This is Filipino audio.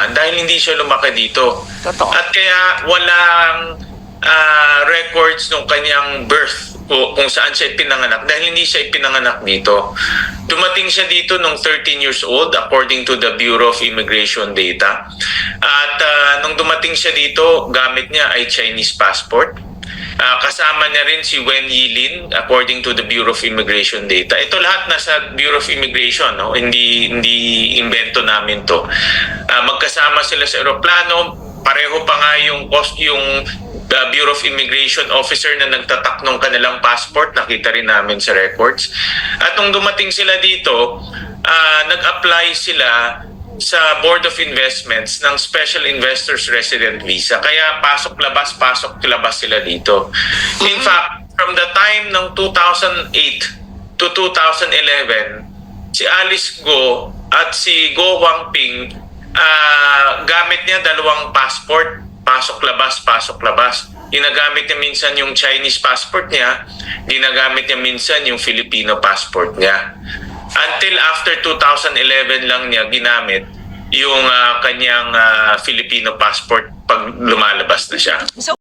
dumaan dahil hindi siya lumaki dito. Totoo. At kaya walang records ng kanyang birth o kung saan siya ipinanganak dahil hindi siya ipinanganak dito. Dumating siya dito nung 13 years old according to the Bureau of Immigration data. At nung dumating siya dito, gamit niya ay Chinese passport. Kasama niya rin si Wen Yilin according to the Bureau of Immigration data. Ito lahat nasa Bureau of Immigration, no? Hindi invento namin to. Magkasama sila sa eroplano, pareho pa nga yung Bureau of Immigration officer na nagtatak ng kanilang passport, nakita rin namin sa records. At nung dumating sila dito, nag-apply sila sa Board of Investments ng Special Investors Resident Visa. Kaya pasok-labas sila dito. In fact, from the time ng 2008 to 2011, si Alice Go at si Go Huangping, gamit niya dalawang passport, pasok-labas. Ginagamit niya minsan yung Chinese passport niya, ginagamit niya minsan yung Filipino passport niya. Until after 2011 lang niya ginamit yung kanyang Filipino passport pag lumalabas na siya. So